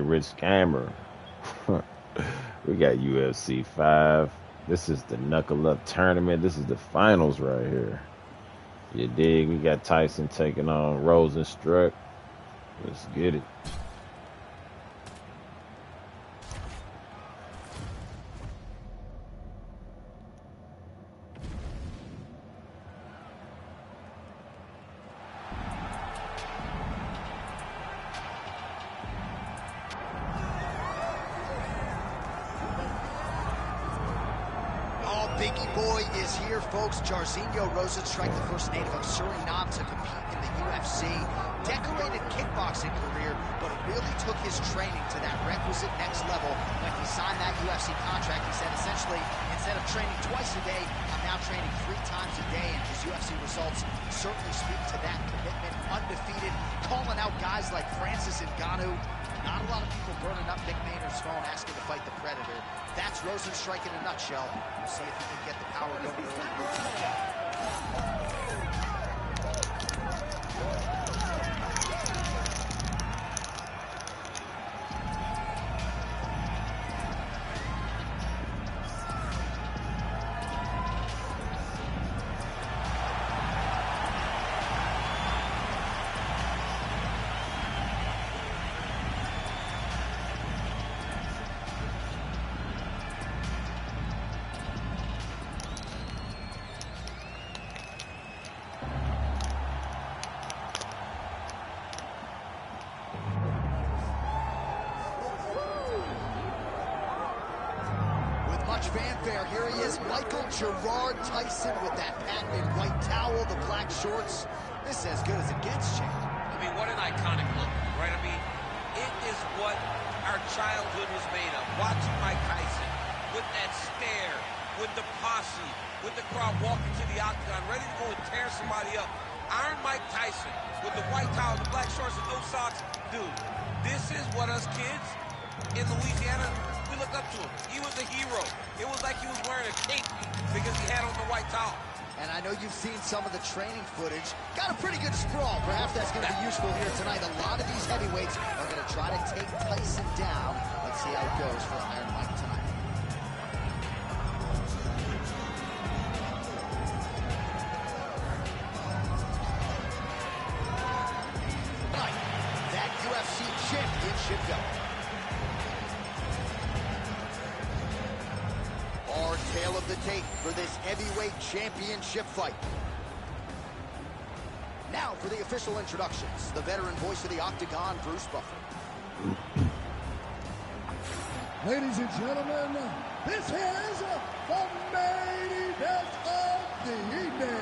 rich scammer. We got UFC 5. This is the Knuckle Up tournament. This is the finals right here. You dig? We got Tyson taking on Rozenstruik. Let's get it. Biggie boy is here, folks. Jairzinho Rozenstruik, the first native of Suriname to compete in the UFC. Decorated kickboxing career, but really took his training to that requisite next level when he signed that UFC contract. He said, essentially, instead of training twice a day, I'm now training 3 times a day, and his UFC results certainly speak to that commitment. Undefeated, calling out guys like Francis Ngannou. Not a lot of people burning up Nick Maynard's phone asking to fight the Predator. That's Rozenstruik in a nutshell. We'll see if he can get the power going early. Fanfare. Here he is, Michael Gerard Tyson with that patented white towel, the black shorts. This is as good as it gets, Jake. I mean, what an iconic look, right? I mean, it is what our childhood was made of. Watching Mike Tyson with that stare, with the posse, with the crowd walking to the octagon, ready to go and tear somebody up. Iron Mike Tyson with the white towel, the black shorts, and no socks. Dude, this is what us kids in Louisiana, we look up to him. He was a hero. It was like he was wearing a cape because he had on the white towel. And I know you've seen some of the training footage. Got a pretty good sprawl. Perhaps that's going to be useful here tonight. A lot of these heavyweights are going to try to take Tyson down. Let's see how it goes for Iron Mike tonight. That UFC championship belt. Our tale of the tape for this heavyweight championship fight. Now for the official introductions, the veteran voice of the Octagon, Bruce Buffer. Ladies and gentlemen, this is the main event of the evening.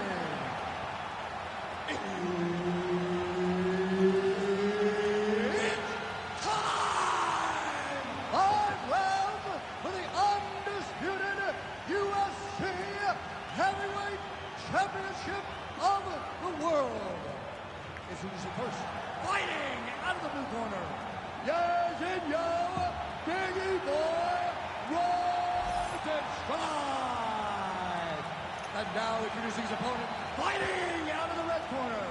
Championship of the world. Introducing first, fighting out of the blue corner, Jairzinho, Biggie Boy, Rozenstruik. And now introducing his opponent, fighting out of the red corner,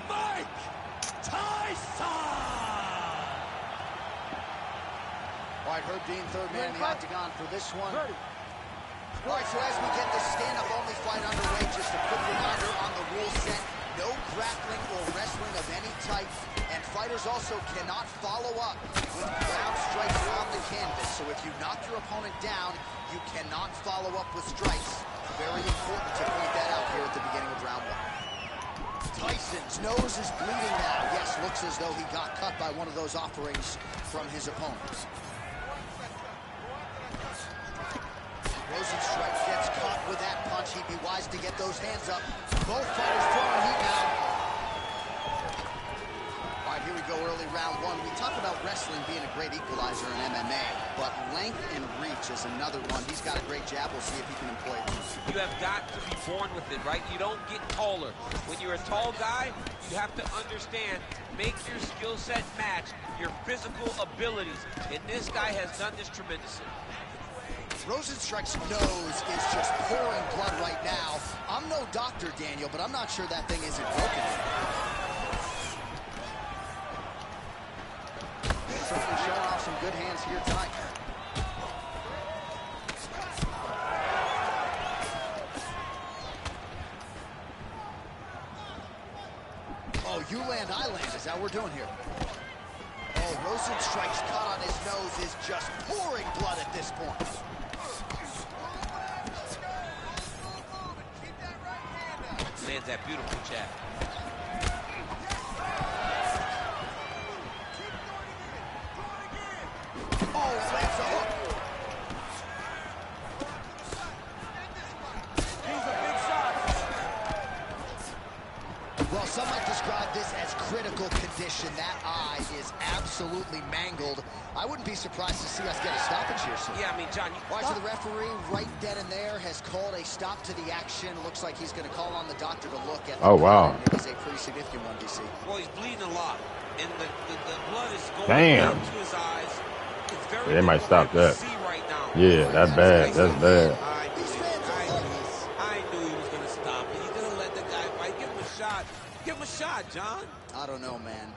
Mike Tyson. All right, Herb Dean, third man in the octagon for this one. All right, so as we get this stand-up only fight underway, just a quick reminder on the rule set. No grappling or wrestling of any type, and fighters also cannot follow up with ground strikes on the canvas. So if you knock your opponent down, you cannot follow up with strikes. Very important to point that out here at the beginning of round 1. Tyson's nose is bleeding now. Yes, looks as though he got cut by one of those offerings from his opponents. Rozenstruik gets caught with that punch. He'd be wise to get those hands up. Both fighters throwing heat now. All right, here we go, early round 1. We talk about wrestling being a great equalizer in MMA, but length and reach is another one. He's got a great jab. We'll see if he can employ it. You have got to be born with it, right? You don't get taller. When you're a tall guy, you have to understand, make your skill set match your physical abilities. And this guy has done this tremendously. Rozenstruik's nose is just pouring blood right now. I'm no doctor, Daniel, but I'm not sure that thing isn't broken. certainly showing off some good hands here tonight. Oh, you land, I land. Is that what we're doing here? Oh, Rozenstruik's cut on his nose is just pouring blood at this point. Lands that beautiful jab. Oh, lands a hook. These are big shots. Well, some might describe this as critical condition. That eye is absolutely mangled. I wouldn't be surprised to see us get a stoppage here soon. Yeah, I mean, John, you... Watch the referee right then and there has called a stop to the action. Looks like he's going to call on the doctor to look at the Oh, wow. It is a pretty significant one, DC. Well, he's bleeding a lot, and the blood is going Damn. into his eyes. It's very Yeah, they might difficult stop to that. see right now. Yeah, that's bad. That's bad. I knew he was going to stop it. He's going to let the guy fight. Give him a shot. Give him a shot, John. I don't know, man.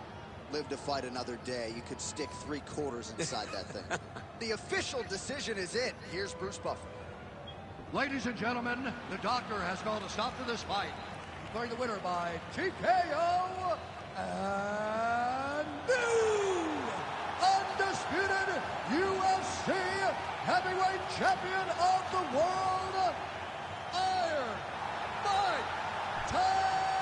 Live to fight another day. You could stick 3/4 inside that thing. The official decision is in. Here's Bruce Buffer. Ladies and gentlemen, the doctor has called a stop to this fight. Declaring the winner by TKO and new undisputed UFC heavyweight champion of the world, Iron Mike Tyson.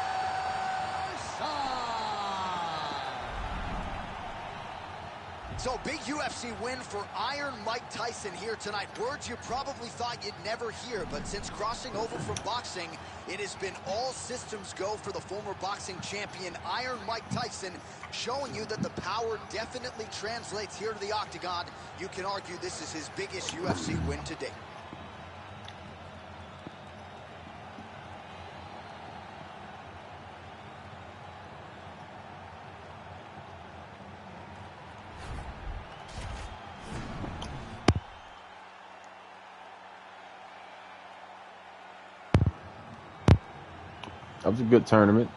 So, big UFC win for Iron Mike Tyson here tonight. Words you probably thought you'd never hear, but since crossing over from boxing, it has been all systems go for the former boxing champion, Iron Mike Tyson, showing you that the power definitely translates here to the octagon. You can argue this is his biggest UFC win to date. That was a good tournament.